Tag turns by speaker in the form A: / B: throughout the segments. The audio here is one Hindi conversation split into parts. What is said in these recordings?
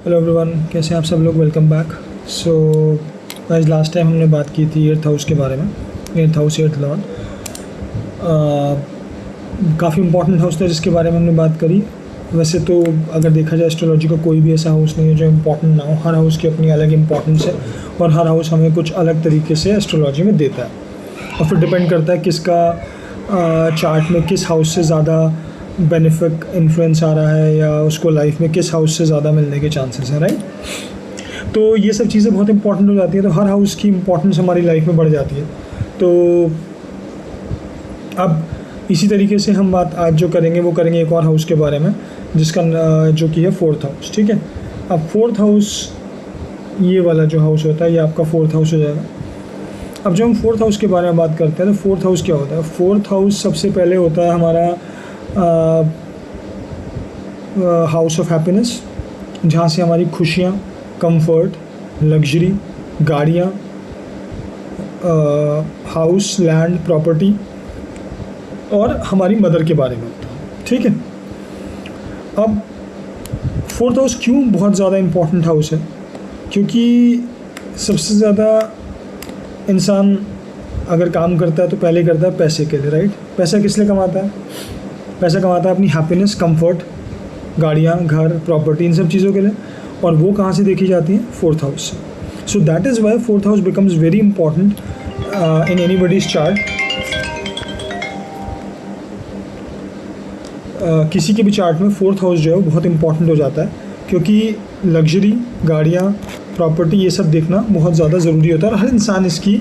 A: हेलो एवरीवन, कैसे हैं आप सब लोग। Welcome back. सो आज लास्ट टाइम हमने बात की थी एर्थ हाउस के बारे में। एर्थ हाउस, एर्थ लॉर्ड काफ़ी इंपॉर्टेंट हाउस था जिसके बारे में हमने बात करी। वैसे तो अगर देखा जाए एस्ट्रोलॉजी का कोई भी ऐसा हाउस नहीं है जो इम्पोर्टेंट ना हो। हर हाउस की अपनी अलग इंपॉर्टेंस है और हर हाउस हमें कुछ अलग तरीके से एस्ट्रोलॉजी में देता है। और फिर डिपेंड करता है किसका चार्ट में किस हाउस से ज़्यादा बेनिफिक इन्फ्लुएंस आ रहा है या उसको लाइफ में किस हाउस से ज़्यादा मिलने के चांसेस हैं, राइट। तो ये सब चीज़ें बहुत इंपॉर्टेंट हो जाती हैं, तो हर हाउस की इंपॉर्टेंस हमारी लाइफ में बढ़ जाती है। तो अब इसी तरीके से हम बात आज जो करेंगे वो करेंगे एक और हाउस के बारे में जिसका जो कि है फोर्थ हाउस। ठीक है, अब फोर्थ हाउस, ये वाला जो हाउस होता है ये आपका फोर्थ हाउस हो जाएगा। अब जब हम फोर्थ हाउस के बारे में बात करते हैं तो फोर्थ हाउस क्या होता है। फोर्थ हाउस सबसे पहले होता है हमारा हाउस ऑफ हैप्पीनेस, जहाँ से हमारी खुशियाँ, कंफर्ट, लग्जरी, गाड़ियाँ, हाउस, लैंड, प्रॉपर्टी और हमारी मदर के बारे में होता है। ठीक है, अब फोर्थ हाउस क्यों बहुत ज़्यादा इम्पोर्टेंट हाउस है, क्योंकि सबसे ज़्यादा इंसान अगर काम करता है तो पहले करता है पैसे के लिए, राइट। पैसा किस लिए कमाता है? पैसा कमाता है अपनी हैप्पीनेस, कंफर्ट, गाड़ियाँ, घर, प्रॉपर्टी, इन सब चीज़ों के लिए। और वो कहाँ से देखी जाती हैं? फोर्थ हाउस से। So that is why fourth house becomes very important in anybody's chart. किसी के भी चार्ट में फोर्थ हाउस जो है वो बहुत इंपॉर्टेंट हो जाता है, क्योंकि लग्जरी, गाड़ियाँ, प्रॉपर्टी, ये सब देखना बहुत ज़्यादा ज़रूरी होता है और हर इंसान इसकी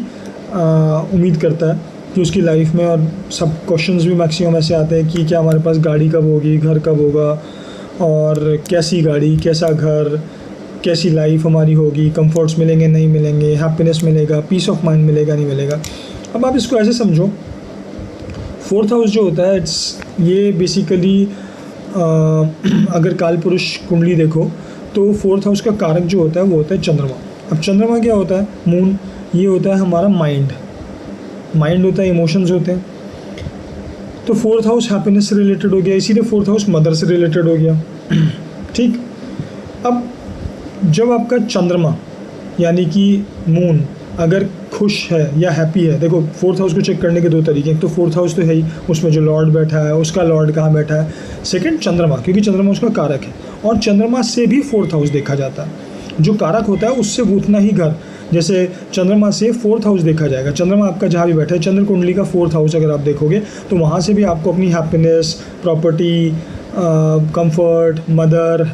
A: उम्मीद करता है कि उसकी लाइफ में। और सब क्वेश्चंस भी मैक्सिमम ऐसे आते हैं कि क्या हमारे पास गाड़ी कब होगी, घर कब होगा, और कैसी गाड़ी, कैसा घर, कैसी लाइफ हमारी होगी, कंफर्ट्स मिलेंगे नहीं मिलेंगे, हैप्पीनेस मिलेगा, पीस ऑफ माइंड मिलेगा नहीं मिलेगा। अब आप इसको ऐसे समझो, फोर्थ हाउस जो होता है ये बेसिकली अगर काल पुरुष कुंडली देखो तो फोर्थ हाउस का कारक जो होता है वो होता है चंद्रमा। अब चंद्रमा क्या होता है? मून। ये होता है हमारा माइंड होता है, इमोशंस होते हैं। तो फोर्थ हाउस हैप्पीनेस से रिलेटेड हो गया, इसीलिए फोर्थ हाउस मदर से रिलेटेड हो गया। ठीक, अब जब आपका चंद्रमा यानी कि मून अगर खुश है या हैप्पी है, देखो फोर्थ हाउस को चेक करने के दो तरीके हैं। तो फोर्थ हाउस तो है ही, उसमें जो लॉर्ड बैठा है उसका लॉर्ड कहाँ बैठा है। सेकंड चंद्रमा, क्योंकि चंद्रमा उसका कारक है और चंद्रमा से भी फोर्थ हाउस देखा जाता है। जो कारक होता है उससे उतना ही घर, जैसे चंद्रमा से फोर्थ हाउस देखा जाएगा। चंद्रमा आपका जहाँ भी बैठा है, चंद्र कुंडली का फोर्थ हाउस अगर आप देखोगे तो वहाँ से भी आपको अपनी हैप्पीनेस, प्रॉपर्टी, कंफर्ट, मदर,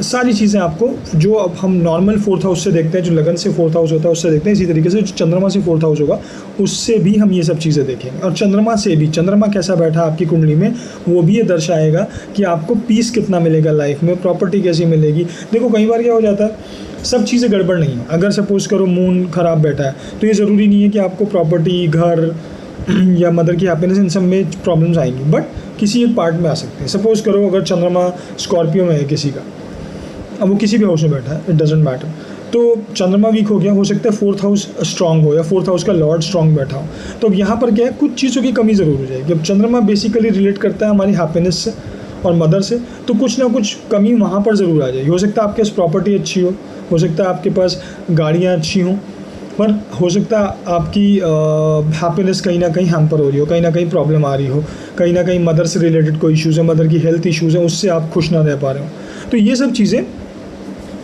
A: सारी चीज़ें आपको जो अब हम नॉर्मल फोर्थ हाउस से देखते हैं, जो लगन से फोर्थ हाउस होता है उससे देखते हैं, इसी तरीके से जो चंद्रमा से फोर्थ हाउस होगा उससे भी हम ये सब चीज़ें देखेंगे। और चंद्रमा से भी, चंद्रमा कैसा बैठा आपकी कुंडली में वो भी ये दर्शाएगा कि आपको पीस कितना मिलेगा लाइफ में, प्रॉपर्टी कैसी मिलेगी। देखो कई बार क्या हो जाता है, सब चीज़ें गड़बड़ नहीं है। अगर सपोज़ करो मून ख़राब बैठा है तो ये ज़रूरी नहीं है कि आपको प्रॉपर्टी, घर या मदर की हैप्पीनेस, इन सब में प्रॉब्लम्स आएंगी, बट किसी एक पार्ट में आ सकते हैं। सपोज़ करो अगर चंद्रमा स्कॉर्पियो में है किसी का, अब वो किसी भी हाउस में बैठा है, इट डजेंट मैटर, तो चंद्रमा वीक हो गया, हो सकता है फोर्थ हाउस स्ट्रांग हो या फोर्थ हाउस का लॉर्ड स्ट्रांग बैठा हो। तो अब यहाँ पर क्या है, कुछ चीज़ों की कमी ज़रूर हो जाएगी। अब चंद्रमा बेसिकली रिलेट करता है हमारी हैप्पीनेस से और मदर से, तो कुछ ना कुछ कमी वहाँ पर ज़रूर आ जाएगी। हो सकता है आपके पास प्रॉपर्टी अच्छी हो सकता है आपके पास गाड़ियाँ अच्छी हों, पर हो सकता है आपकी हैप्पीनेस कहीं ना कहीं हैम्पर हो रही हो, कहीं ना कहीं प्रॉब्लम आ रही हो, कहीं ना कहीं मदर से रिलेटेड कोई इश्यूज़ है, मदर की हेल्थ इश्यूज़ हैं, उससे आप खुश ना रह पा रहे हो। तो ये सब चीज़ें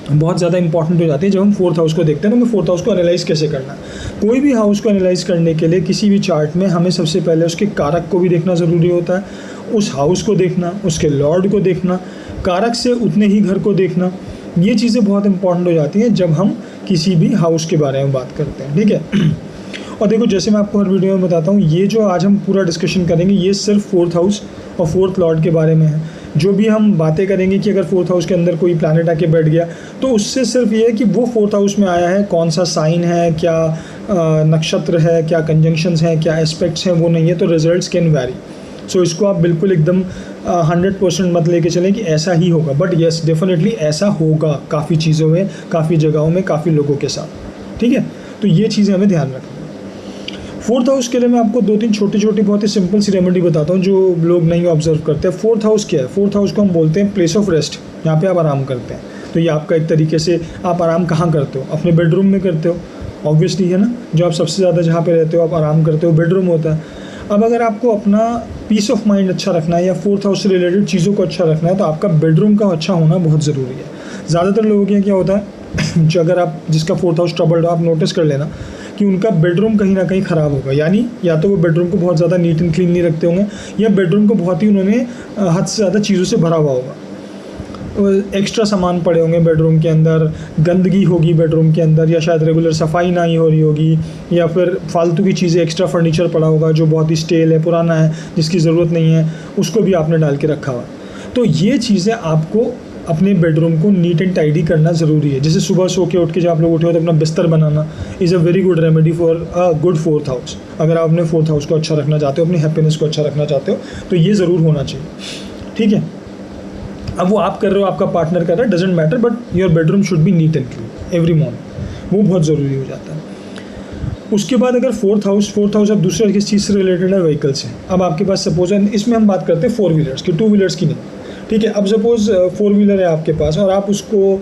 A: बहुत ज़्यादा इंपॉर्टेंट हो जाती है जब हम फोर्थ हाउस को देखते हैं। तो हमें फोर्थ हाउस को एनालाइज़ कैसे करना है? कोई भी हाउस को एनालाइज़ करने के लिए किसी भी चार्ट में हमें सबसे पहले उसके कारक को भी देखना ज़रूरी होता है, उस हाउस को देखना, उसके लॉर्ड को देखना, कारक से उतने ही घर को देखना। ये चीज़ें बहुत इंपॉर्टेंट हो जाती हैं जब हम किसी भी हाउस के बारे में बात करते हैं। ठीक है, और देखो जैसे मैं आपको हर वीडियो में बताता हूँ, ये जो आज हम पूरा डिस्कशन करेंगे ये सिर्फ फोर्थ हाउस और फोर्थ लॉर्ड के बारे में है। जो भी हम बातें करेंगे कि अगर फोर्थ हाउस के अंदर कोई प्लैनेट आके बैठ गया तो उससे सिर्फ ये है कि वो फोर्थ हाउस में आया है, कौन सा साइन है, क्या नक्षत्र है, क्या कंजंक्शंस हैं, क्या एस्पेक्ट्स हैं, वो नहीं है। तो रिजल्ट्स कैन वैरी। सो इसको आप बिल्कुल एकदम 100% मत लेके चलें कि ऐसा ही होगा, बट येस डेफिनेटली ऐसा होगा काफ़ी चीज़ों में, काफ़ी जगहों में, काफ़ी लोगों के साथ। ठीक है, तो ये चीज़ें हमें ध्यान रखनी है। फोर्थ हाउस के लिए मैं आपको 2-3 छोटी बहुत ही सिंपल सी रेमेडी बताता हूँ जो लोग नहीं ऑब्जर्व करते हैं। फोर्थ हाउस क्या है? फोर्थ हाउस को हम बोलते हैं प्लेस ऑफ रेस्ट, यहाँ पे आप आराम करते हैं। तो ये आपका एक तरीके से, आप आराम कहाँ करते हो? अपने बेडरूम में करते हो, ऑब्वियसली है ना। जो आप सबसे ज़्यादा जहाँ पे रहते हो आप आराम करते हो, बेडरूम होता है। अब अगर आपको अपना पीस ऑफ माइंड अच्छा रखना है या 4th हाउस से रिलेटेड चीज़ों को अच्छा रखना है, तो आपका बेडरूम का अच्छा होना बहुत ज़रूरी है। ज़्यादातर लोगों के यहाँ क्या होता है जो अगर आप जिसका 4th हाउस ट्रबल्ड हो, आप नोटिस कर लेना कि उनका बेडरूम कहीं ना कहीं ख़राब होगा। यानी या तो वो बेडरूम को बहुत ज़्यादा नीट एंड क्लीन नहीं रखते होंगे, या बेडरूम को बहुत ही उन्होंने हद से ज़्यादा चीज़ों से भरा हुआ होगा। एक्स्ट्रा सामान पड़े होंगे बेडरूम के अंदर, गंदगी होगी बेडरूम के अंदर, या शायद रेगुलर सफाई ना ही हो रही होगी, या फिर फालतू की चीज़ें, एक्स्ट्रा फर्नीचर पड़ा होगा जो बहुत ही स्टेल है, पुराना है, जिसकी ज़रूरत नहीं है, उसको भी आपने डाल के रखा हुआ। तो ये चीज़ें आपको अपने बेडरूम को नीट एंड टाइडी करना ज़रूरी है। जैसे सुबह सो के उठ के जब आप लोग उठे हो तो अपना बिस्तर बनाना is a very good remedy for a good 4th house. अगर आप अपने 4th हाउस को अच्छा रखना चाहते हो, अपनी हैप्पीनेस को अच्छा रखना चाहते हो, तो ये ज़रूर होना चाहिए, ठीक है। अब वो आप कर रहे हो, आपका पार्टनर कर रहा है, doesn't matter, but your bedroom should be neat and clean every morning, वो बहुत ज़रूरी हो जाता है। उसके बाद अगर 4th हाउस अब दूसरा किस चीज़ से रिलेटेड है? व्हीकल से। अब आपके पास सपोज है, इसमें हम बात करते हैं 4 व्हीलर्स की, 2 व्हीलर्स की नहीं, ठीक है। अब सपोज़ 4 व्हीलर है आपके पास और आप उसको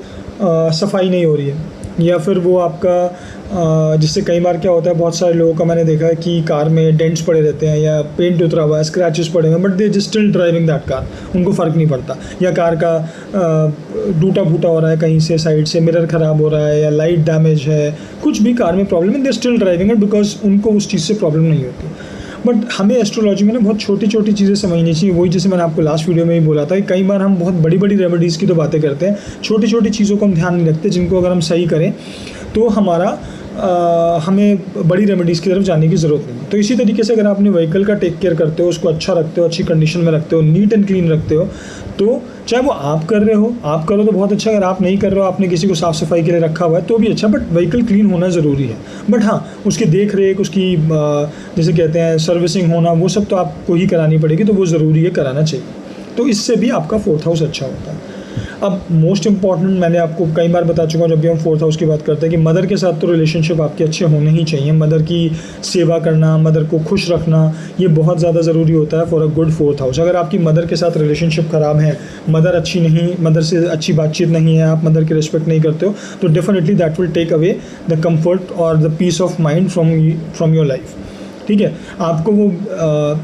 A: सफाई नहीं हो रही है, या फिर वो आपका जिससे कई बार क्या होता है, बहुत सारे लोगों का मैंने देखा है कि कार में डेंट्स पड़े रहते हैं या पेंट उतरा हुआ है, स्क्रैचेस पड़े हुए हैं, but they just still driving that car, उनको फ़र्क नहीं पड़ता। या कार का टूटा फूटा हो रहा है कहीं से, साइड से मिरर ख़राब हो रहा है, या लाइट डैमेज है, कुछ भी कार में प्रॉब्लम है, they still driving it because उनको उस चीज़ से प्रॉब्लम नहीं होती। बट हमें एस्ट्रोलॉजी में ना बहुत छोटी छोटी चीज़ें समझनी चाहिए। वही जैसे मैंने आपको लास्ट वीडियो में ही बोला था कि कई बार हम बहुत बड़ी बड़ी रेमेडीज़ की तो बातें करते हैं, छोटी छोटी चीज़ों को हम ध्यान नहीं रखते, जिनको अगर हम सही करें तो हमें बड़ी रेमेडीज़ की तरफ जाने की ज़रूरत नहीं। तो इसी तरीके से अगर आप अपने व्हीकल का टेक केयर करते हो, उसको अच्छा रखते हो, अच्छी कंडीशन में रखते हो, नीट एंड क्लीन रखते हो, तो चाहे वो आप कर रहे हो, आप करो तो बहुत अच्छा, अगर आप नहीं कर रहे हो, आपने किसी को साफ़ सफाई के लिए रखा हुआ है तो भी अच्छा, बट व्हीकल क्लीन होना ज़रूरी है। बट हाँ, उसकी देख रेख, उसकी जैसे कहते हैं सर्विसिंग होना, वो सब तो आपको ही करानी पड़ेगी, तो वो ज़रूरी है, कराना चाहिए। तो इससे भी आपका 4th हाउस अच्छा होता है। अब मोस्ट इम्पॉर्टेंट, मैंने आपको कई बार बता चुका हूँ जब भी हम 4th हाउस की बात करते हैं, कि मदर के साथ तो रिलेशनशिप आपके अच्छे होने ही चाहिए। मदर की सेवा करना, मदर को खुश रखना, ये बहुत ज़्यादा ज़रूरी होता है for a good 4th house. अगर आपकी मदर के साथ रिलेशनशिप ख़राब है, मदर अच्छी नहीं, मदर से अच्छी बातचीत नहीं है, आप मदर की रिस्पेक्ट नहीं करते हो, तो definitely that will take away the comfort और the peace of mind from your life, ठीक है। आपको वो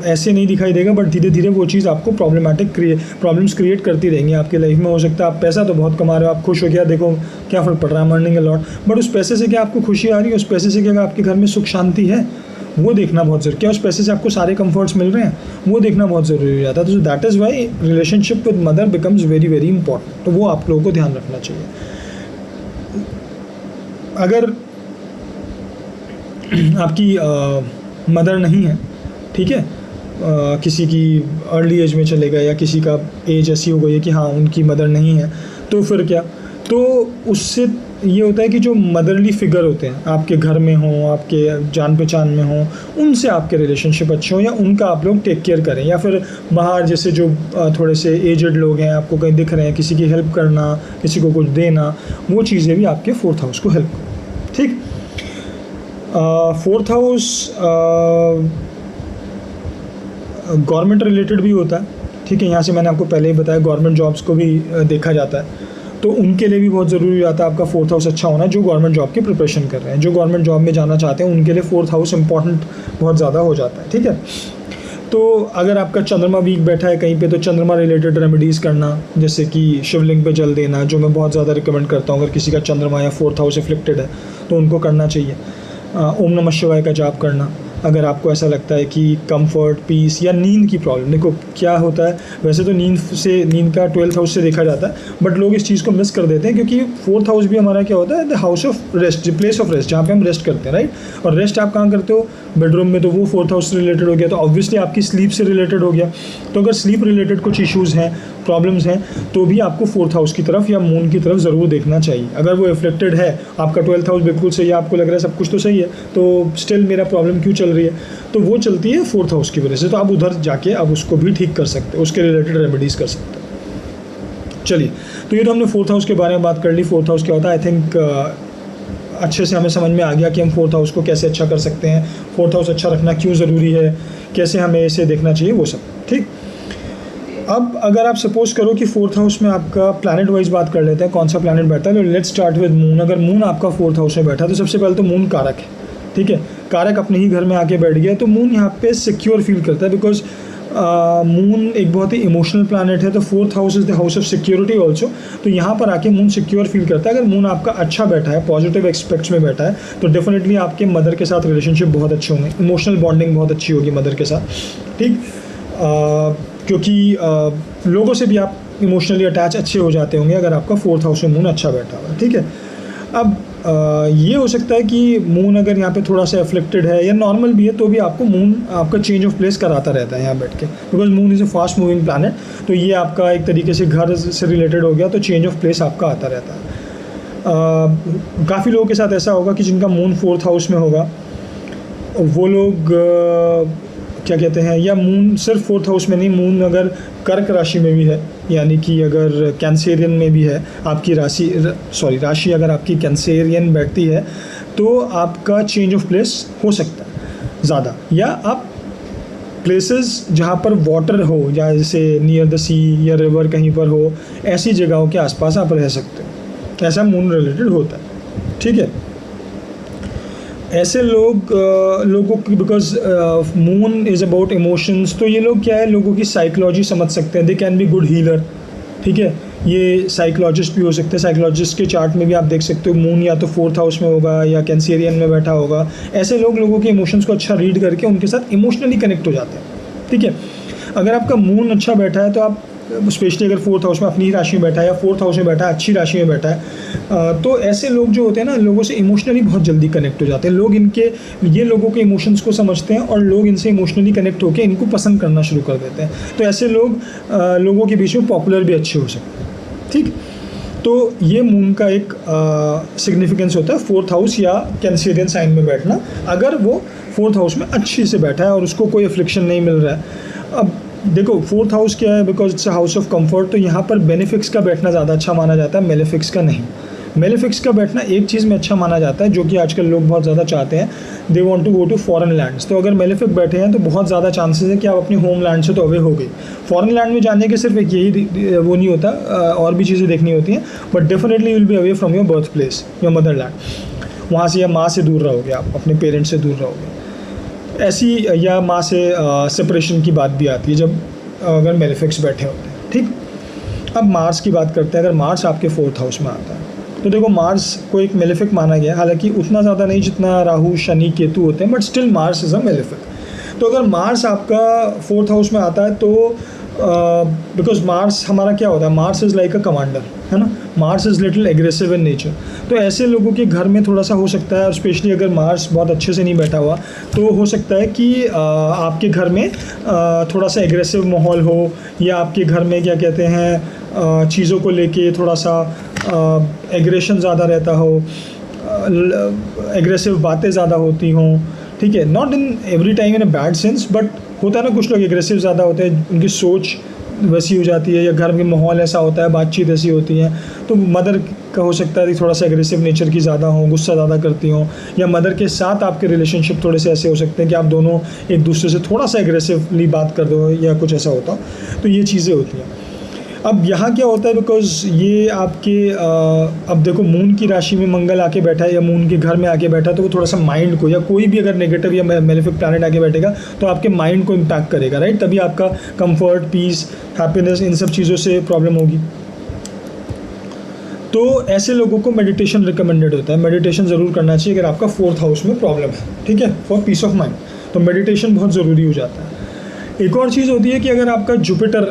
A: ऐसे नहीं दिखाई देगा, बट धीरे धीरे वो चीज़ आपको प्रॉब्लम्स क्रिएट करती रहेंगी आपके लाइफ में। हो सकता है आप पैसा तो बहुत कमा रहे हो, आप खुश हो गया, देखो क्या फ़र्क पड़ रहा है, अर्निंग अ लॉट, बट उस पैसे से क्या आपको खुशी आ रही है? उस पैसे से क्या आपके घर में सुख शांति है? वो देखना बहुत ज़रूरी। क्या उस पैसे से आपको सारे कंफर्ट्स मिल रहे हैं? वो देखना बहुत ज़रूरी हो जाता है। तो that is why relationship with mother becomes very very important. तो वो आप लोगों को ध्यान रखना चाहिए। अगर आपकी मदर नहीं है, ठीक है, किसी की अर्ली एज में चले गए, या किसी का एज ऐसी हो गई है कि हाँ उनकी मदर नहीं है, तो फिर क्या? तो उससे ये होता है कि जो मदरली फिगर होते हैं आपके घर में हों, आपके जान पहचान में हों, उनसे आपके रिलेशनशिप अच्छे हों, या उनका आप लोग टेक केयर करें। या फिर बाहर जैसे जो थोड़े से एजड लोग हैं, आपको कहीं दिख रहे हैं, किसी की हेल्प करना, किसी को कुछ देना, वो चीज़ें भी आपके 4th हाउस को हेल्प करें, ठीक। 4th हाउस गवर्नमेंट रिलेटेड भी होता है, ठीक है। यहाँ से मैंने आपको पहले ही बताया, गवर्नमेंट जॉब्स को भी देखा जाता है, तो उनके लिए भी बहुत ज़रूरी हो जाता है आपका 4th हाउस अच्छा होना। जो गवर्नमेंट जॉब की प्रिपरेशन कर रहे हैं, जो गवर्नमेंट जॉब में जाना चाहते हैं, उनके लिए 4th हाउस इंपॉर्टेंट बहुत ज़्यादा हो जाता है, ठीक है। तो अगर आपका चंद्रमा वीक बैठा है कहीं पे, तो चंद्रमा रिलेटेड रेमेडीज़ करना, जैसे कि शिवलिंग पे जल देना, जो मैं बहुत ज़्यादा रिकमेंड करता हूँ। अगर किसी का चंद्रमा या 4th हाउस एफ्लिक्टेड है तो उनको करना चाहिए। ओम नमः शिवाय का जाप करना, अगर आपको ऐसा लगता है कि कंफर्ट, पीस या नींद की प्रॉब्लम। देखो क्या होता है, वैसे तो नींद का 12th हाउस से देखा जाता है, बट लोग इस चीज़ को मिस कर देते हैं, क्योंकि 4th हाउस भी हमारा क्या होता है, the house of rest, place of rest, जहाँ पे हम रेस्ट करते हैं, राइट। और रेस्ट आप कहाँ करते हो? बेडरूम में, तो वो 4th हाउस से रिलेटेड हो गया, तो ऑब्वियसली आपकी स्लीप से रिलेटेड हो गया। तो अगर स्लीप रिलेटेड कुछ इशूज़ हैं, प्रॉब्लम्स हैं, तो भी आपको 4th हाउस की तरफ या मून की तरफ ज़रूर देखना चाहिए। अगर वो इफेक्टेड है, आपका 12th हाउस बिल्कुल सही है, आपको लग रहा है सब कुछ तो सही है, तो स्टिल मेरा प्रॉब्लम क्यों चल रही है, तो वो चलती है 4th हाउस की वजह से। तो आप उधर जाके आप उसको भी ठीक कर सकते हो, उसके रिलेटेड रेमेडीज़ कर सकते हो। चलिए, तो ये तो हमने 4th हाउस के बारे में बात कर ली। 4th हाउस क्या होता है, आई थिंक अच्छे से हमें समझ में आ गया कि हम 4th हाउस को कैसे अच्छा कर सकते हैं, 4th हाउस अच्छा रखना क्यों ज़रूरी है, कैसे हमें इसे देखना चाहिए, वो सब, ठीक। अब अगर आप सपोज करो कि फोर्थ हाउस में आपका प्लैनेट वाइज बात कर लेते हैं कौन सा प्लैनेट बैठा है, तो लेट्स स्टार्ट विद मून। अगर मून आपका फोर्थ हाउस में बैठा है तो सबसे पहले तो मून कारक है, ठीक है, कारक अपने ही घर में आके बैठ गया, तो मून यहाँ पे सिक्योर फील करता है, बिकॉज मून एक बहुत ही इमोशनल प्लैनेट है, तो fourth house is the house of security also. तो यहाँ पर आके मून सिक्योर फील करता है। अगर मून आपका अच्छा बैठा है, पॉजिटिव एक्सपेक्ट्स में बैठा है, तो डेफिनेटली आपके मदर के साथ रिलेशनशिप बहुत अच्छे होंगे, इमोशनल बॉन्डिंग बहुत अच्छी होगी मदर के साथ, ठीक, क्योंकि लोगों से भी आप इमोशनली अटैच अच्छे हो जाते होंगे अगर आपका फोर्थ हाउस में मून अच्छा बैठा हुआ है, ठीक है। अब ये हो सकता है कि मून अगर यहाँ पे थोड़ा सा एफ्लिक्टेड है या नॉर्मल भी है, तो भी आपको मून आपका चेंज ऑफ प्लेस कराता रहता है यहाँ बैठ के, because moon is a fast moving planet. तो ये आपका एक तरीके से घर से रिलेटेड हो गया, तो चेंज ऑफ प्लेस आपका आता रहता है। काफ़ी लोगों के साथ ऐसा होगा कि जिनका मून फोर्थ हाउस में होगा, वो लोग क्या कहते हैं, या मून सिर्फ फोर्थ हाउस में नहीं, मून अगर कर्क राशि में भी है, यानी कि अगर कैंसेरियन में भी है आपकी राशि अगर आपकी कैंसेरियन बैठती है, तो आपका चेंज ऑफ प्लेस हो सकता है ज़्यादा, या आप प्लेसेस जहाँ पर वाटर हो, या जैसे नियर द सी या रिवर कहीं पर हो, ऐसी जगहों के आसपास आप रह सकते हो, ऐसा मून रिलेटेड होता है, ठीक है। ऐसे लोगों की, because moon is about emotions, तो ये लोग क्या है, लोगों की साइकोलॉजी समझ सकते हैं, they can be good healer, ठीक है। ये साइकोलॉजिस्ट भी हो सकते हैं, साइकोलॉजिस्ट के चार्ट में भी आप देख सकते हो मून या तो फोर्थ हाउस में होगा या कैंसेरियन में बैठा होगा। ऐसे लोग लोगों के इमोशंस को अच्छा रीड करके उनके साथ इमोशनली कनेक्ट हो जाते हैं, ठीक है। अगर आपका मून अच्छा बैठा है, तो आप स्पेशली अगर फोर्थ हाउस में अपनी ही राशि में बैठा है या फोर्थ हाउस में बैठा है, अच्छी राशि में बैठा है, तो ऐसे लोग जो होते हैं ना, लोगों से इमोशनली बहुत जल्दी कनेक्ट हो जाते हैं। लोग ये लोगों के इमोशंस को समझते हैं और लोग इनसे इमोशनली कनेक्ट होकर इनको पसंद करना शुरू कर देते हैं। तो ऐसे लोगों के बीच में पॉपुलर भी अच्छे हो सकते हैं, ठीक। तो ये मून का एक सिग्निफिकेंस होता है, फोर्थ हाउस या कैंसेरियन साइन में बैठना, अगर वो फोर्थ हाउस में अच्छी से बैठा है और उसको कोई अफ्लिक्शन नहीं मिल रहा है। अब देखो फोर्थ हाउस क्या है, because it's a house of comfort, तो यहाँ पर बेनिफिक्स का बैठना ज़्यादा अच्छा माना जाता है, मेलेफिक्स का नहीं। मेलेफिक्स का बैठना एक चीज़ में अच्छा माना जाता है, जो कि आजकल लोग बहुत ज़्यादा चाहते हैं, they want to go to foreign lands. तो अगर मेलेफिक बैठे हैं तो बहुत ज़्यादा चांसेस है कि आप अपने होम लैंड से तो अवे हो गई। फॉरेन लैंड में जाने के सिर्फ एक यही वो नहीं होता, और भी चीज़ें देखनी होती हैं, but definitely will be away from your birth place, your mother land. वहाँ से या माँ से दूर रहोगे आप, अपने पेरेंट्स से दूर रहोगे, ऐसी, या माँ से सेपरेशन की बात भी आती है जब अगर मेलेफिक्स बैठे होते हैं, ठीक। अब मार्स की बात करते हैं। अगर मार्स आपके फोर्थ हाउस में आता है, तो देखो मार्स को एक मेलेफिक माना गया है, हालांकि उतना ज़्यादा नहीं जितना राहु शनि केतु होते हैं, but still Mars is a malefic. तो अगर मार्स आपका फोर्थ हाउस में आता है, तो बिकॉज मार्स हमारा क्या होता है, Mars is like a commander, है ना, Mars is little aggressive in nature. तो ऐसे लोगों के घर में थोड़ा सा हो सकता है, और स्पेशली अगर मार्स बहुत अच्छे से नहीं बैठा हुआ, तो हो सकता है कि आपके घर में थोड़ा सा एग्रेसिव माहौल हो, या आपके घर में क्या कहते हैं, चीज़ों को लेके थोड़ा सा एग्रेशन ज़्यादा रहता हो, एग्रेसिव बातें ज़्यादा होती हों, ठीक है। Not in every time in a bad sense, but होता है ना, कुछ लोग एग्रेसिव ज़्यादा होते हैं, उनकी सोच वैसी हो जाती है, या घर में माहौल ऐसा होता है, बातचीत ऐसी होती है, तो मदर का हो सकता है कि थोड़ा सा एग्रेसिव नेचर की ज़्यादा हो, गुस्सा ज़्यादा करती हों, या मदर के साथ आपके रिलेशनशिप थोड़े से ऐसे हो सकते हैं कि आप दोनों एक दूसरे से थोड़ा सा एग्रेसिवली बात कर दो, या कुछ ऐसा होता हो। तो ये चीज़ें होती हैं। अब यहाँ क्या होता है, बिकॉज ये आपके अब देखो मून की राशि में मंगल आके बैठा है, या मून के घर में आके बैठा है, तो वो थोड़ा सा माइंड को, या कोई भी अगर नेगेटिव या मेलेफिक प्लैनेट आके बैठेगा, तो आपके माइंड को इम्पैक्ट करेगा, राइट। तभी आपका कंफर्ट, पीस, हैप्पीनेस, इन सब चीज़ों से प्रॉब्लम होगी। तो ऐसे लोगों को मेडिटेशन रिकमेंडेड होता है, मेडिटेशन ज़रूर करना चाहिए अगर आपका फोर्थ हाउस में प्रॉब्लम है, ठीक है, फॉर पीस ऑफ माइंड। तो मेडिटेशन बहुत ज़रूरी हो जाता है। एक और चीज़ होती है कि अगर आपका जुपिटर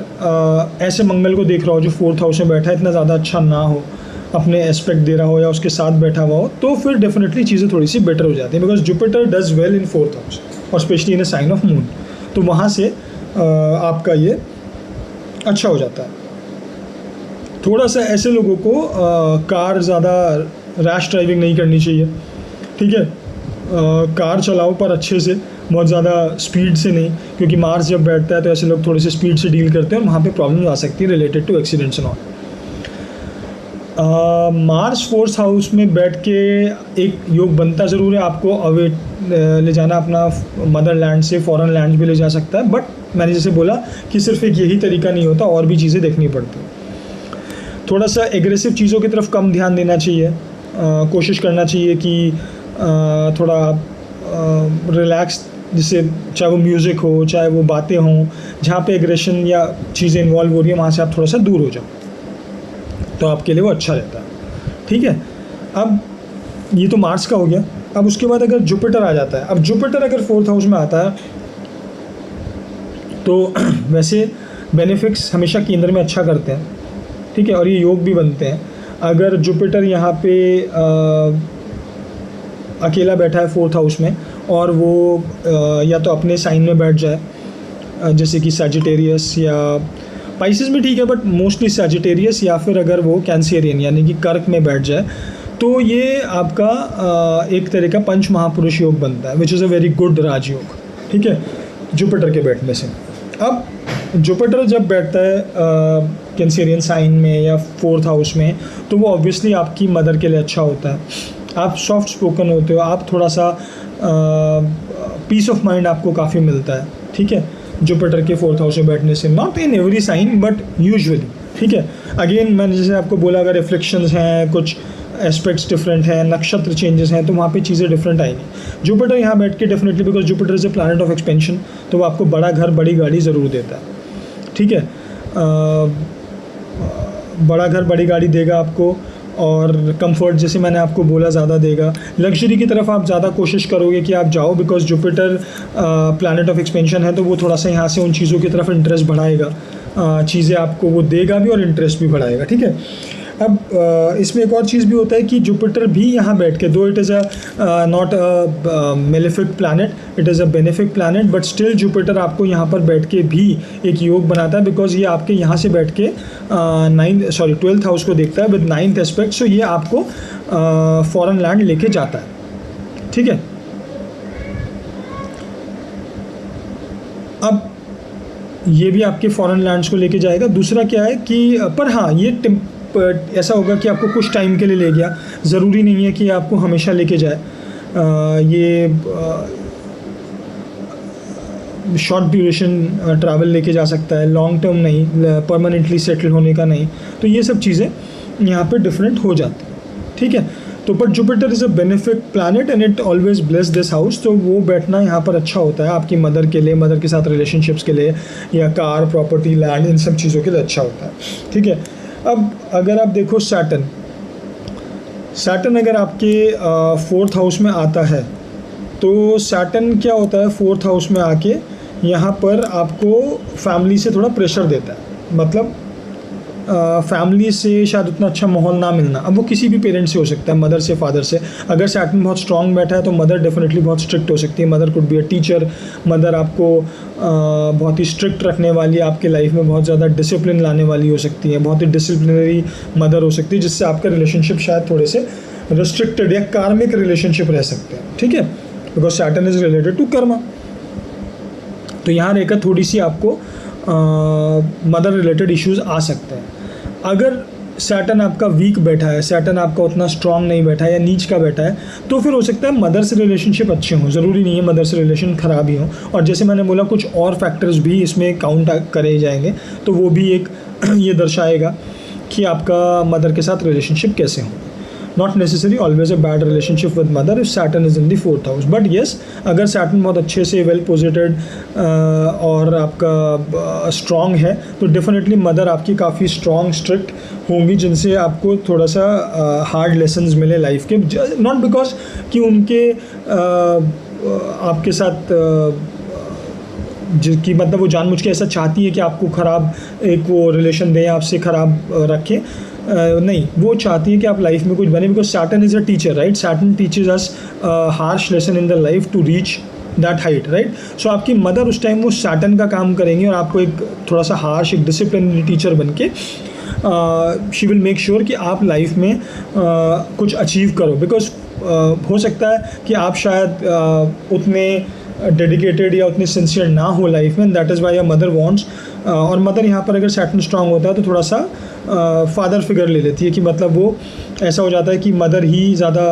A: ऐसे मंगल को देख रहा हो जो फोर्थ हाउस में बैठा है, इतना ज़्यादा अच्छा ना हो, अपने एस्पेक्ट दे रहा हो, या उसके साथ बैठा हुआ हो, तो फिर डेफिनेटली चीज़ें थोड़ी सी बेटर हो जाती हैं, because Jupiter does well in fourth house, और specially in a sign of moon. तो वहाँ से आपका ये अच्छा हो जाता है। थोड़ा सा ऐसे लोगों को कार ज़्यादा रैश ड्राइविंग नहीं करनी चाहिए, ठीक है। कार चलाओ पर अच्छे से, बहुत ज़्यादा स्पीड से नहीं, क्योंकि मार्स जब बैठता है तो ऐसे लोग थोड़े से स्पीड से डील करते हैं, और वहाँ पे प्रॉब्लम आ सकती है related to accidents and all. Mars fourth house में बैठ के एक योग बनता ज़रूर है, आपको अवे ले जाना अपना मदरलैंड से, फॉरेन लैंड भी ले जा सकता है, बट मैंने जैसे बोला कि सिर्फ एक यही तरीका नहीं होता, और भी चीज़ें देखनी पड़ती। थोड़ा सा एग्रेसिव चीज़ों की तरफ कम ध्यान देना चाहिए, कोशिश करना चाहिए कि थोड़ा रिलैक्स, जिससे चाहे वो म्यूज़िक हो, चाहे वो बातें हों, जहाँ पे एग्रेशन या चीज़ें इन्वॉल्व हो रही है वहाँ से आप थोड़ा सा दूर हो जाओ, तो आपके लिए वो अच्छा रहता है। ठीक है, अब ये तो मार्स का हो गया। अब उसके बाद अगर जुपिटर आ जाता है, अब जुपिटर अगर फोर्थ हाउस में आता है तो वैसे बेनिफिट्स हमेशा केंद्र में अच्छा करते हैं, ठीक है, और ये योग भी बनते हैं। अगर जुपिटर यहाँ पे अकेला बैठा है फोर्थ हाउस में, और वो या तो अपने साइन में बैठ जाए, जैसे कि सैजिटेरियस या पाइसेस में ठीक है, बट मोस्टली सैजिटेरियस, या फिर अगर वो कैंसेरियन यानी कि कर्क में बैठ जाए, तो ये आपका एक तरह का पंच महापुरुष योग बनता है, which is a very good rajyoga. ठीक है, जुपिटर के बैठने से। अब जुपिटर जब बैठता है कैंसेरियन साइन में या फोर्थ हाउस में, तो वो ऑब्वियसली आपकी मदर के लिए अच्छा होता है। आप सॉफ्ट स्पोकन होते हो, आप थोड़ा सा पीस ऑफ माइंड आपको काफ़ी मिलता है। ठीक है, जुपिटर के फोर्थ हाउस में बैठने से, not in every sign but usually. ठीक है, अगेन मैंने जैसे आपको बोला, अगर रिफ्लेक्शंस हैं, कुछ एस्पेक्ट्स डिफरेंट हैं, नक्षत्र चेंजेस हैं, तो वहाँ पे चीज़ें डिफरेंट आएंगी। जुपिटर यहाँ बैठ के definitely, because Jupiter is a planet of expansion, तो वो आपको बड़ा घर, बड़ी गाड़ी ज़रूर देता है। ठीक है, बड़ा घर, बड़ी गाड़ी देगा आपको, और कंफर्ट जैसे मैंने आपको बोला ज़्यादा देगा। लग्जरी की तरफ आप ज़्यादा कोशिश करोगे कि आप जाओ, because Jupiter planet of expansion है, तो वो थोड़ा सा यहाँ से उन चीज़ों की तरफ इंटरेस्ट बढ़ाएगा, चीज़ें आपको वो देगा भी और इंटरेस्ट भी बढ़ाएगा। ठीक है, अब इसमें एक और चीज़ भी होता है कि जुपिटर भी यहाँ बैठ के, दो it is a not a malefic planet, it is a benefic planet, but still Jupiter आपको यहाँ पर बैठ के भी एक योग बनाता है, बिकॉज ये आपके यहाँ से बैठ के 12th हाउस को देखता है विद 9th एस्पेक्ट, सो ये आपको फॉरेन लैंड लेके जाता है। ठीक है, अब ये भी आपके फॉरेन लैंड्स को लेके जाएगा। दूसरा क्या है कि पर हाँ, ये ऐसा होगा कि आपको कुछ टाइम के लिए ले गया, ज़रूरी नहीं है कि आपको हमेशा लेके जाए। ये शॉर्ट ड्यूरेशन ट्रैवल लेके जा सकता है, लॉन्ग टर्म नहीं, परमानेंटली सेटल होने का नहीं। तो ये सब चीज़ें यहाँ पे डिफरेंट हो जाती हैं। ठीक है, तो but Jupiter is a benefic planet and it always bless this house, तो वो बैठना यहाँ पर अच्छा होता है आपकी मदर के लिए, मदर के साथ रिलेशनशिप्स के लिए, या कार, प्रॉपर्टी, लैंड, इन सब चीज़ों के लिए अच्छा होता है। ठीक है, अब अगर आप देखो सैटर्न अगर आपके फोर्थ हाउस में आता है, तो सैटर्न क्या होता है, फोर्थ हाउस में आके यहाँ पर आपको फैमिली से थोड़ा प्रेशर देता है। मतलब फैमिली से शायद उतना अच्छा माहौल ना मिलना। अब वो किसी भी पेरेंट से हो सकता है, मदर से, फादर से। अगर सैटर्न बहुत स्ट्रांग बैठा है तो मदर डेफिनेटली बहुत स्ट्रिक्ट हो सकती है। Mother could be a teacher, mother आपको बहुत ही स्ट्रिक्ट रखने वाली, आपके लाइफ में बहुत ज़्यादा डिसिप्लिन लाने वाली हो सकती है, बहुत ही डिसिप्लिनरी मदर हो सकती है, जिससे आपका रिलेशनशिप शायद थोड़े से रिस्ट्रिक्टेड या कार्मिक रिलेशनशिप रह सकते हैं। ठीक है, because Saturn is related to karma. तो यहाँ रहकर थोड़ी सी आपको मदर रिलेटेड इश्यूज़ आ सकते हैं। अगर सैटर्न आपका वीक बैठा है, सैटर्न आपका उतना स्ट्रांग नहीं बैठा है या नीच का बैठा है, तो फिर हो सकता है मदर से रिलेशनशिप अच्छे हों, ज़रूरी नहीं है मदर से रिलेशन ख़राब ही हों। और जैसे मैंने बोला, कुछ और फैक्टर्स भी इसमें काउंट करे जाएंगे, तो वो भी एक ये दर्शाएगा कि आपका मदर के साथ रिलेशनशिप कैसे हों। Not necessary always a bad relationship with mother if Saturn is in the fourth house, but yes, अगर सैटर्न बहुत अच्छे से वेल पोजिटेड और आपका स्ट्रॉन्ग है, तो डेफिनेटली मदर आपकी काफ़ी स्ट्रॉन्ग, स्ट्रिक्ट होंगी, जिनसे आपको थोड़ा सा हार्ड लेसन्स मिले लाइफ के। नॉट बिकॉज कि उनके आपके साथ जिसकी मतलब वो जानबूझ के ऐसा चाहती है कि आपको ख़राब एक वो रिलेशन दें, आपसे ख़राब रखें, नहीं, वो चाहती है कि आप लाइफ में कुछ बने, because Saturn is a teacher, right. Saturn teaches us harsh lesson in the life to reach that height, right. So आपकी मदर उस टाइम वो सैटर्न का काम करेंगी और आपको एक थोड़ा सा हार्श, एक डिसिप्लिनरी टीचर बन के शी विल मेक श्योर कि आप लाइफ में कुछ अचीव करो। बिकॉज हो सकता है कि आप शायद उतने डेडिकेटेड या उतने सिंसियर ना हो लाइफ में, that is why a mother wants, और मदर यहाँ पर अगर सैटर्न स्ट्रांग होता है तो थोड़ा सा फादर फिगर ले लेती है कि मतलब वो ऐसा हो जाता है कि मदर ही ज़्यादा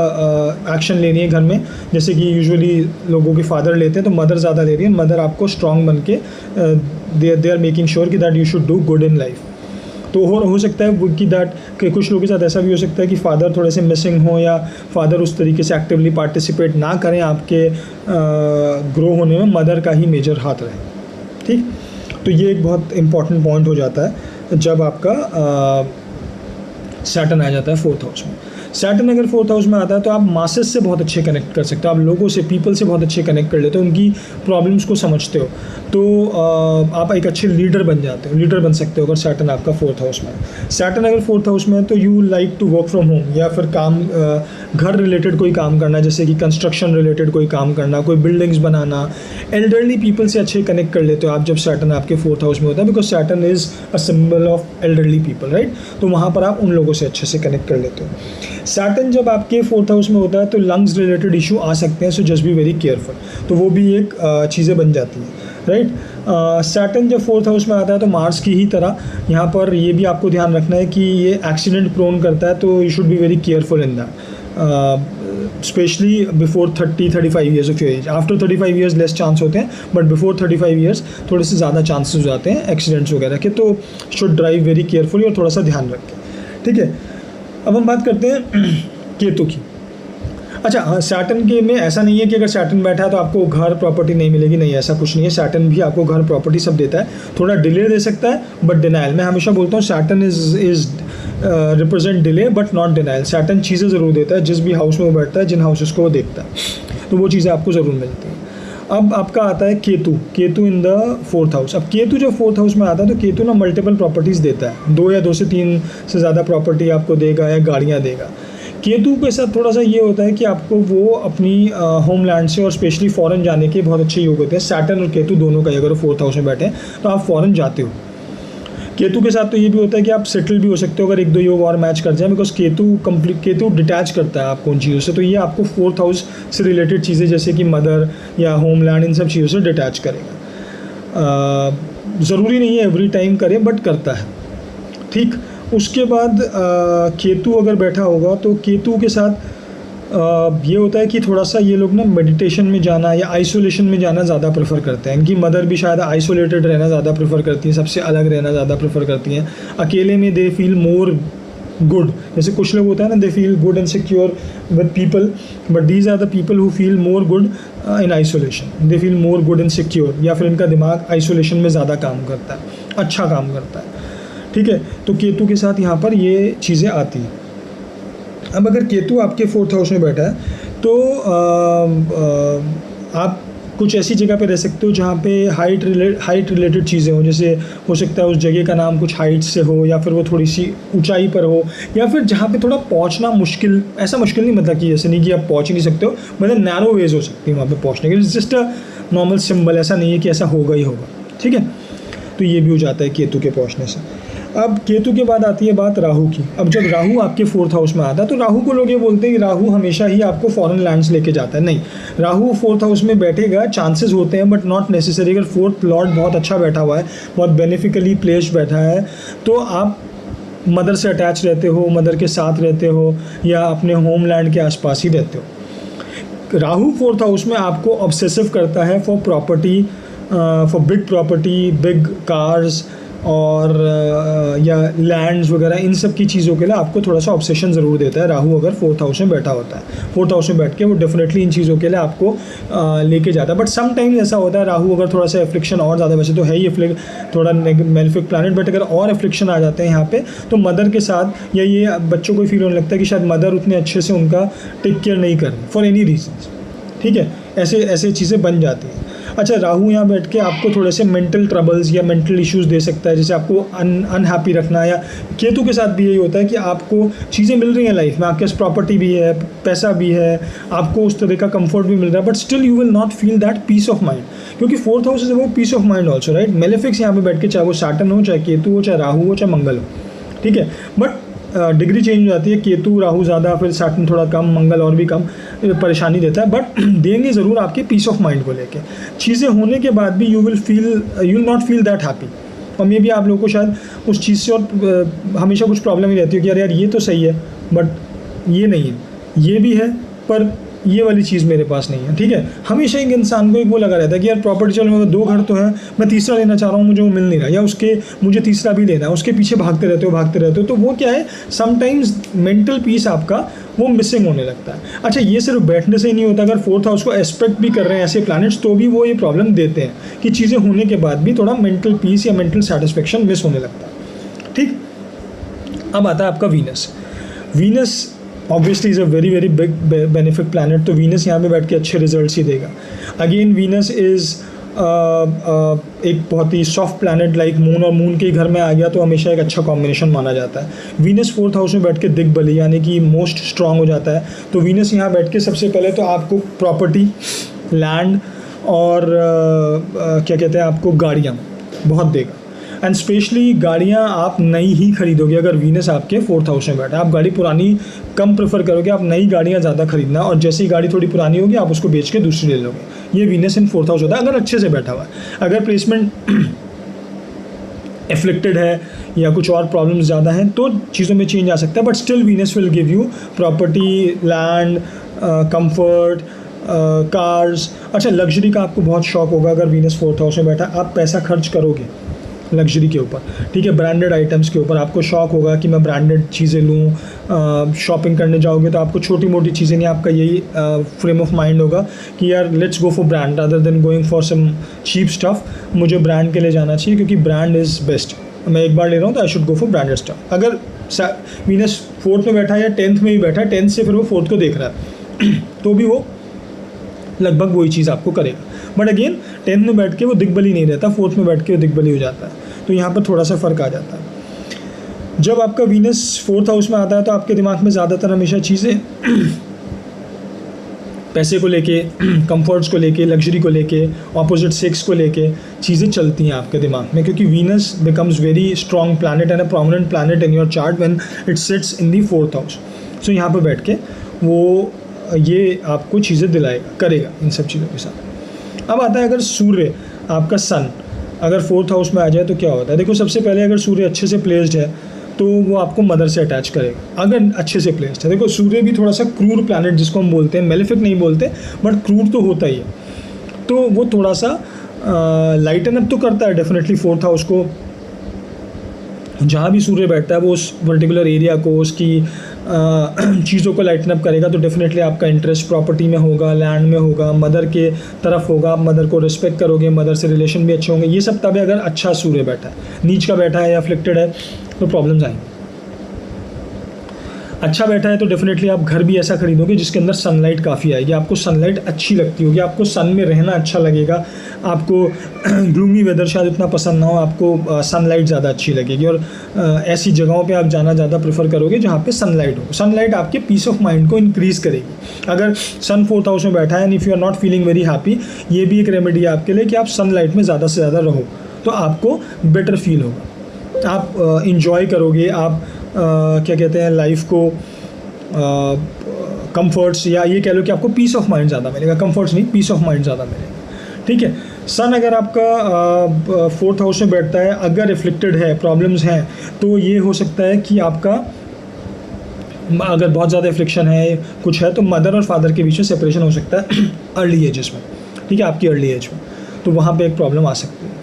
A: एक्शन लेनी है घर में, जैसे कि यूजुअली लोगों के फादर लेते हैं तो मदर ज़्यादा ले रही है। मदर आपको स्ट्रांग बन के दे आर मेकिंग श्योर कि that you should do good in life. तो हो सकता है कि दैट कि कुछ लोगों के साथ ऐसा भी हो सकता है कि फ़ादर थोड़े से मिसिंग हो या फादर उस तरीके से एक्टिवली पार्टिसिपेट ना करें आपके ग्रो होने में, मदर का ही मेजर हाथ रहे। ठीक, तो ये एक बहुत इंपॉर्टेंट पॉइंट हो जाता है जब आपका सैटर्न आ जाता है 4th हाउस में। सैटर्न अगर 4th हाउस में आता है तो आप मासेस से बहुत अच्छे कनेक्ट कर सकते हो, आप लोगों से, पीपल से बहुत अच्छे कनेक्ट कर लेते हो, उनकी प्रॉब्लम्स को समझते हो, तो आप एक अच्छे लीडर बन जाते हो, लीडर बन सकते हो अगर सैटर्न आपका 4th हाउस में है। सैटर्न अगर 4th हाउस में है तो you like to work from home, या फिर काम घर रिलेटेड कोई काम करना, जैसे कि कंस्ट्रक्शन रिलेटेड कोई काम करना, कोई बिल्डिंग्स बनाना, एल्डरली पीपल से अच्छे कनेक्ट कर लेते हो आप जब सैटर्न आपके 4th हाउस में होता है, because Saturn is a symbol of elderly people, right. तो वहाँ पर आप उन लोगों से अच्छे से कनेक्ट कर लेते हो। सैटर्न जब आपके 4th हाउस में होता है तो लंग्स रिलेटेड इशू आ सकते हैं, so just be very careful, तो वो भी एक चीज़ें बन जाती हैं, राइट। सैटर्न जब 4th हाउस में आता है तो मार्स की ही तरह यहाँ पर ये भी आपको ध्यान रखना है कि ये एक्सीडेंट प्रोन करता है, तो you should be very careful in that, specially before 30-35 years of your age. After 35 years less chance होते हैं, बट बिफोर 35 ईयर्स थोड़े से ज़्यादा चांसेस हो जाते हैं एक्सीडेंट्स वगैरह के, तो शुड ड्राइव वेरी केयरफुली और थोड़ा सा ध्यान रखें, ठीक है। अब हम बात करते हैं केतु की। अच्छा हाँ, सैटर्न के में ऐसा नहीं है कि अगर सैटर्न बैठा है तो आपको घर प्रॉपर्टी नहीं मिलेगी, नहीं, ऐसा कुछ नहीं है। सैटर्न भी आपको घर प्रॉपर्टी सब देता है, थोड़ा डिले दे सकता है बट डिनाइल। मैं हमेशा बोलता हूँ Saturn is represent delay but not denial. Saturn चीज़ें ज़रूर देता है, जिस भी हाउस में वो बैठता है, जिन हाउसेस को वो देखता है, तो वो चीज़ें आपको ज़रूर मिलती हैं। अब आपका आता है Ketu, Ketu in the 4th house. अब केतु जब 4th हाउस में आता है तो केतु ना मल्टीपल प्रॉपर्टीज़ देता है, 2 या 2 से 3 से ज़्यादा प्रॉपर्टी आपको देगा या गाड़ियाँ देगा। केतु के साथ थोड़ा सा ये होता है कि आपको वो अपनी होमलैंड से और स्पेशली फॉरेन जाने के बहुत अच्छे योग होते हैं। सैटर्न और केतु दोनों का, अगर 4th हाउस में बैठे हैं तो आप फॉरेन जाते हो। केतु के साथ तो ये भी होता है कि आप सेटल भी हो सकते हो अगर 1-2 योग और मैच कर जाए, बिकॉज केतु डिटैच करता है आपको उन चीज़ों से, तो ये आपको 4th हाउस से रिलेटेड चीज़ें जैसे कि मदर या होमलैंड, इन सब चीज़ों से डिटैच करेगा। ज़रूरी नहीं है एवरी टाइम करे, बट करता है, ठीक। उसके बाद केतु अगर बैठा होगा तो केतु के साथ ये होता है कि थोड़ा सा ये लोग ना मेडिटेशन में जाना या आइसोलेशन में जाना ज़्यादा प्रेफर करते हैं। इनकी मदर भी शायद आइसोलेटेड रहना ज़्यादा प्रेफर करती हैं, सबसे अलग रहना ज़्यादा प्रेफर करती हैं। अकेले में दे फील मोर गुड, जैसे कुछ लोग होता है ना, they feel good and secure with people, but these are the people who feel more good in isolation. They feel more good and secure, या फिर इनका दिमाग आइसोलेशन में ज़्यादा काम करता है, अच्छा काम करता है, ठीक है। तो केतु के साथ यहाँ पर ये चीज़ें आती हैं। अब अगर केतु आपके 4th हाउस में बैठा है तो आप कुछ ऐसी जगह पे रह सकते हो जहाँ पे हाइट रिलेटेड चीज़ें हो, जैसे हो सकता है उस जगह का नाम कुछ हाइट से हो, या फिर वो थोड़ी सी ऊंचाई पर हो, या फिर जहाँ पे थोड़ा पहुँचना मुश्किल, ऐसा मुश्किल नहीं मतलब कि ऐसे नहीं कि आप पहुँच नहीं सकते हो, मतलब नैरो वेज हो सकती है वहाँ पे पहुँचने के लिए, जस्ट अ नॉर्मल सिंबल, ऐसा नहीं है कि ऐसा होगा ही होगा, ठीक है। तो ये भी हो जाता है केतु के पहुँचने से। अब केतु के बाद आती है बात राहु की। अब जब राहु आपके 4th हाउस में आता है तो राहु को लोग ये बोलते हैं कि राहु हमेशा ही आपको फॉरेन लैंड्स लेके जाता है। नहीं, राहु 4th हाउस में बैठेगा, चांसेस होते हैं बट नॉट नेसेसरी। अगर 4th लॉर्ड बहुत अच्छा बैठा हुआ है, बहुत बेनिफिकली प्लेस्ड बैठा है, तो आप मदर से अटैच रहते हो, मदर के साथ रहते हो, या अपने होमलैंड के आसपास ही रहते हो। राहु 4th हाउस में आपको ऑब्सेसिव करता है for property, for big property, big cars और या लैंड्स वगैरह, इन सब की चीज़ों के लिए आपको थोड़ा सा ऑब्सेशन ज़रूर देता है राहु अगर 4th हाउस में बैठा होता है। 4th हाउस में बैठ के वो डेफिनेटली इन चीज़ों के लिए आपको लेके जाता है। बट सम टाइम्स ऐसा होता है राहु अगर थोड़ा सा एफ्लिक्शन और ज़्यादा, वैसे तो है ही थोड़ा मेलेफिक प्लैनेट, बट अगर और एफ्लिक्शन आ जाते हैं यहाँ पे तो मदर के साथ, या ये बच्चों को फील होने लगता है कि शायद मदर उतने अच्छे से उनका टेक केयर नहीं कर फॉर एनी रीजन, ठीक है, ऐसे चीज़ें बन जाती हैं। अच्छा, राहु यहाँ बैठ के आपको थोड़े से मेंटल ट्रबल्स या मेंटल इश्यूज़ दे सकता है, जैसे आपको अनहैप्पी रखना, या केतु के साथ भी यही होता है कि आपको चीज़ें मिल रही हैं लाइफ में, आपके पास प्रॉपर्टी भी है, पैसा भी है, आपको उस तरह का कंफर्ट भी मिल रहा है, but still you will not feel that peace of mind, क्योंकि 4th house is about peace of mind also, right. Malefics यहाँ पे बैठ के, चाहे वो सैटर्न हो, चाहे केतु हो, चाहे राहु हो, चाहे मंगल हो, ठीक है, बट डिग्री चेंज हो जाती है, केतु राहु ज़्यादा, फिर सैटर्न थोड़ा कम, मंगल और भी कम परेशानी देता है, बट देंगे ज़रूर आपके पीस ऑफ माइंड को लेके। चीज़ें होने के बाद भी you will not feel that happy, और मे भी आप लोगों को शायद उस चीज़ से और हमेशा कुछ प्रॉब्लम ही रहती है कि यार ये तो सही है बट ये नहीं है, ये भी है पर ये वाली चीज़ मेरे पास नहीं है, ठीक है। हमेशा एक इंसान को एक वो लगा रहता है कि यार प्रॉपर्टी, चलो मेरे 2 घर तो हैं, मैं तीसरा लेना चाह रहा हूँ, मुझे वो मिल नहीं रहा, या उसके मुझे तीसरा भी लेना है, उसके पीछे भागते रहते हो, तो वो क्या है, समटाइम्स मेंटल पीस आपका वो मिसिंग होने लगता है। अच्छा, ये सिर्फ बैठने से ही नहीं होता, अगर 4th हाउस को एस्पेक्ट भी कर रहे हैं ऐसे प्लैनेट्स तो भी वो ये प्रॉब्लम देते हैं कि चीज़ें होने के बाद भी थोड़ा मेंटल पीस या मेंटल सेटिस्फेक्शन मिस होने लगता है, ठीक। अब आता है आपका Venus obviously is a very very big benefic planet, तो वीनस यहाँ पे बैठ के अच्छे रिजल्ट्स ही देगा। अगेन वीनस इज़ एक बहुत ही सॉफ्ट प्लैनेट लाइक मून, और मून के घर में आ गया तो हमेशा एक अच्छा कॉम्बिनेशन माना जाता है। वीनस 4th हाउस में बैठ के दिग्बली यानी कि मोस्ट स्ट्रांग हो जाता है, तो वीनस यहाँ बैठ के सबसे पहले तो आपको प्रॉपर्टी, लैंड और क्या कहते हैं आपको गाड़ियाँ बहुत देगा, एंड स्पेशली गाड़ियाँ आप नई ही खरीदोगे अगर वीनस आपके 4th हाउस में बैठा है। आप गाड़ी पुरानी कम प्रेफर करोगे, आप नई गाड़ियाँ ज़्यादा खरीदना, और जैसे ही गाड़ी थोड़ी पुरानी होगी आप उसको बेच के दूसरी ले लोगे। ये वीनस इन 4th हाउस होता है अगर अच्छे से बैठा हुआ है। अगर प्लेसमेंट एफ्लिक्टेड है या कुछ और प्रॉब्लम्स ज़्यादा हैं तो चीज़ों में चेंज आ सकता है, but still Venus will give you property, land, comfort, cars. अच्छा, लग्जरी का आपको बहुत शौक होगा अगर वीनस 4th हाउस में बैठा, आप पैसा खर्च करोगे लग्जरी के ऊपर, ठीक है, ब्रांडेड आइटम्स के ऊपर आपको शौक होगा कि मैं ब्रांडेड चीज़ें लूँ। शॉपिंग करने जाओगे तो आपको छोटी मोटी चीज़ें नहीं, आपका यही फ्रेम ऑफ माइंड होगा कि यार let's go for brand other than going for some cheap stuff, मुझे ब्रांड के लिए जाना चाहिए क्योंकि ब्रांड इज़ बेस्ट, मैं एक बार ले रहा हूँ तो I should go for branded stuff. अगर वीनस 4th में बैठा है या 10th में भी बैठा है, 10th से फिर वो 4th को देख रहा है तो भी वो लगभग वही चीज़ आपको करेगा, बट अगेन 10th में बैठ के वो दिग्बली नहीं रहता, 4th में बैठ के वो दिग्बली हो जाता है, तो यहाँ पर थोड़ा सा फ़र्क आ जाता है। जब आपका वीनस 4th हाउस में आता है तो आपके दिमाग में ज़्यादातर हमेशा चीज़ें पैसे को लेके, कंफर्ट्स को लेके, लग्जरी को लेके, ऑपोजिट सेक्स को लेके चीज़ें चलती हैं आपके दिमाग में, क्योंकि Venus becomes very strong planet and a prominent planet in your chart when it sits in the 4th house. So यहाँ पर बैठ के वो ये आपको चीज़ें दिलाएगा, करेगा इन सब चीज़ों के साथ। अब आता है अगर सूर्य आपका सन अगर 4th हाउस में आ जाए तो क्या होता है। देखो, सबसे पहले अगर सूर्य अच्छे से प्लेस्ड है तो वो आपको मदर से अटैच करेगा अगर अच्छे से प्लेस्ड है। देखो, सूर्य भी थोड़ा सा क्रूर प्लैनेट जिसको हम बोलते हैं, मेलेफिक नहीं बोलते बट क्रूर तो होता ही है, तो वो थोड़ा सा लाइटन अप तो करता है डेफिनेटली 4th हाउस को। जहाँ भी सूर्य बैठता है वो उस पर्टिकुलर एरिया को, उसकी चीज़ों को लाइटन अप करेगा, तो डेफिनेटली आपका इंटरेस्ट प्रॉपर्टी में होगा, लैंड में होगा, मदर के तरफ होगा, आप मदर को रिस्पेक्ट करोगे, मदर से रिलेशन भी अच्छे होंगे। ये सब तब है अगर अच्छा सूर्य बैठा है। नीच का बैठा है या अफ्लिक्टेड है तो प्रॉब्लम्स आएंगे। अच्छा बैठा है तो डेफिनेटली आप घर भी ऐसा खरीदोगे जिसके अंदर सनलाइट काफ़ी आएगी, आपको सनलाइट अच्छी लगती होगी, आपको सन में रहना अच्छा लगेगा, आपको ग्लूमी वेदर शायद इतना पसंद ना हो, आपको सनलाइट ज़्यादा अच्छी लगेगी, और ऐसी जगहों पे आप जाना ज़्यादा प्रेफर करोगे जहाँ पे सनलाइट हो। सनलाइट आपके पीस ऑफ माइंड को इंक्रीज़ करेगी। अगर सन 4th हाउस में बैठा है and if you are not feeling very happy, ये भी एक रेमेडी है आपके लिए कि आप सनलाइट में ज़्यादा से ज़्यादा रहो, तो आपको बेटर फील होगा, आप इंजॉय करोगे, आप क्या कहते हैं लाइफ को कंफर्ट्स, या ये कह लो कि आपको पीस ऑफ माइंड ज़्यादा मिलेगा, कंफर्ट्स नहीं, पीस ऑफ माइंड ज़्यादा मिलेगा, ठीक है। सन अगर आपका 4th हाउस में बैठता है, अगर एफ्लिक्टेड है, प्रॉब्लम्स हैं, तो ये हो सकता है कि आपका अगर बहुत ज़्यादा एफ्लिक्शन है, कुछ है, तो मदर और फादर के बीच में सेपरेशन हो सकता है अर्ली एजेस में, ठीक है, आपकी अर्ली एज में, तो वहाँ पे एक प्रॉब्लम आ सकती है।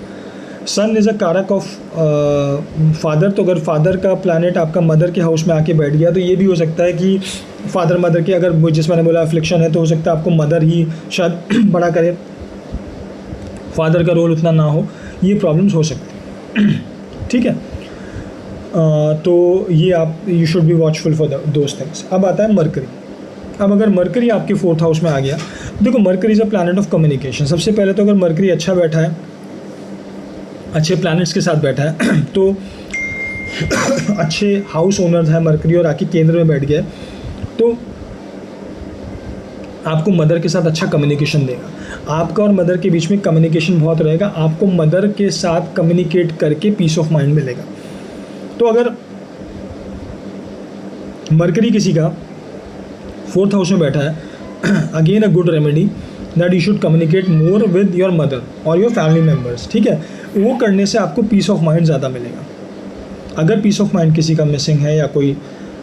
A: सन इज़ अ कारक ऑफ फादर, तो अगर फादर का प्लैनेट आपका मदर के हाउस में आके बैठ गया तो ये भी हो सकता है कि फादर मदर के, अगर जिस मैंने बोला अफ्लिक्शन है, तो हो सकता है आपको मदर ही शायद बड़ा करे, फादर का रोल उतना ना हो, ये प्रॉब्लम्स हो सकती हैं, ठीक है। तो ये आप you should be watchful for those things. अब आता है मरकरी। अब अगर मरकरी आपके 4th हाउस में आ गया, देखो mercury is a planet of communication. सबसे पहले तो अगर मरकरी अच्छा बैठा है, अच्छे प्लैनेट्स के साथ बैठा है तो अच्छे हाउस ओनर्स हैं मरकरी और आके केंद्र में बैठ गया, तो आपको मदर के साथ अच्छा कम्युनिकेशन देगा। आपका और मदर के बीच में कम्युनिकेशन बहुत रहेगा, आपको मदर के साथ कम्युनिकेट करके पीस ऑफ माइंड मिलेगा। तो अगर मरकरी किसी का 4th हाउस में बैठा है, again a good remedy that you should communicate more with your mother और योर फैमिली मेम्बर्स, ठीक है। वो करने से आपको पीस ऑफ माइंड ज़्यादा मिलेगा। अगर पीस ऑफ माइंड किसी का मिसिंग है, या कोई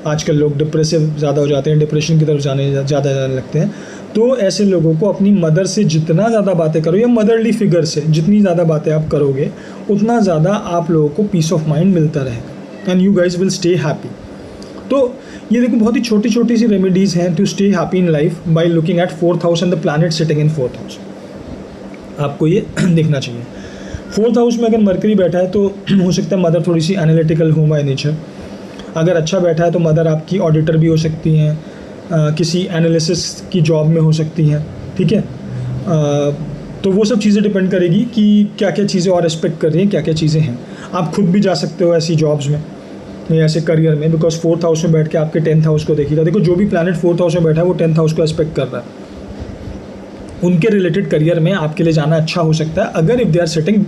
A: आजकल लोग डिप्रेसिव ज़्यादा हो जाते हैं, डिप्रेशन की तरफ ज़्यादा जाने लगते हैं, तो ऐसे लोगों को अपनी मदर से जितना ज़्यादा बातें करो, या मदरली फिगर से जितनी ज़्यादा बातें आप करोगे, उतना ज़्यादा आप लोगों को पीस ऑफ माइंड मिलता रहेगा, and you guys will stay happy. तो ये देखो बहुत ही छोटी छोटी सी रेमेडीज़ हैं to stay happy in life by looking at 4th house and the planet sitting in 4th house. आपको ये देखना चाहिए। 4th हाउस में अगर मरकरी बैठा है तो हो सकता है मदर थोड़ी सी एनालिटिकल हो बाय नेचर। अगर अच्छा बैठा है तो मदर आपकी ऑडिटर भी हो सकती हैं, किसी एनालिसिस की जॉब में हो सकती हैं, ठीक है। तो वो सब चीज़ें डिपेंड करेगी कि क्या क्या चीज़ें और एक्सपेक्ट कर रही हैं, क्या क्या चीज़ें हैं। आप खुद भी जा सकते हो ऐसी जॉब्स में या ऐसे करियर में, बिकॉज 4th हाउस में बैठ के आपके 10th हाउस को देखिएगा। देखो जो भी प्लैनेट 4th हाउस में बैठा है वो 10th हाउस को एक्सपेक्ट कर रहा है। उनके रिलेटेड करियर में आपके लिए जाना अच्छा हो सकता है अगर if they are sitting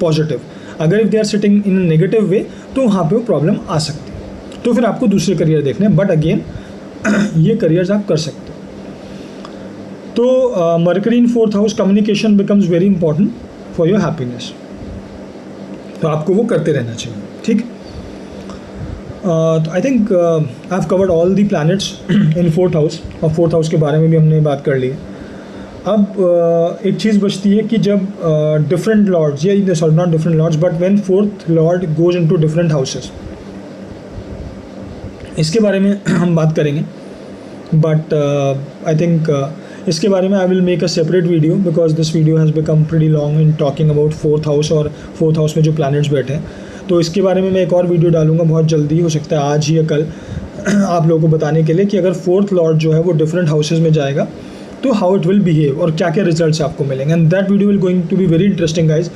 A: positive. अगर if they are sitting in negative way तो वहाँ पे वो प्रॉब्लम आ सकती है, तो फिर आपको दूसरे करियर देखने हैं। बट अगेन ये करियर्स आप कर सकते हो। तो mercury in 4th house, communication becomes very important for your happiness, तो आपको वो करते रहना चाहिए, ठीक। तो I think I have covered all the planets in 4th house, और 4th हाउस के बारे में भी हमने बात कर ली है। अब एक चीज़ बचती है कि जब डिफरेंट लॉर्ड्स, या sorry not different lords but when 4th lord goes into different houses, इसके बारे में हम बात करेंगे। बट आई थिंक इसके बारे में I will make a separate video, because this video has become pretty long in talking about 4th house और 4th हाउस में जो प्लैनेट्स बैठे हैं। तो इसके बारे में मैं एक और वीडियो डालूंगा बहुत जल्दी, हो सकता है आज ही या कल, आप लोगों को बताने के लिए कि अगर 4th लॉर्ड जो है वो डिफरेंट हाउसेज में जाएगा तो हाउ इट विल बिहेव और क्या क्या रिजल्ट्स आपको मिलेंगे। And that video will going to be very interesting guys,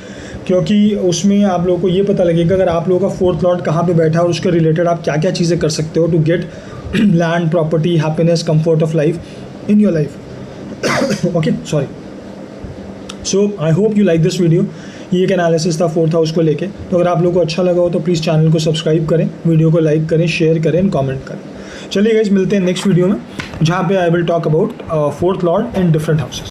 A: क्योंकि उसमें आप लोगों को ये पता लगेगा अगर आप लोगों का 4th लॉर्ड कहाँ पे बैठा है और उसके रिलेटेड आप क्या क्या चीज़ें कर सकते हो to get land, property, happiness, comfort of life in your life. Okay, sorry. So I hope you like this video. ये एक एनालिसिस था 4th हाउस को लेके। तो अगर आप लोगों को अच्छा लगा हो तो प्लीज़ चैनल को सब्सक्राइब करें, वीडियो को लाइक करें, शेयर करें एंड कमेंट करें। चलिए गाइस, मिलते हैं नेक्स्ट वीडियो में, जहाँ पे I will talk about 4th Lord in different houses.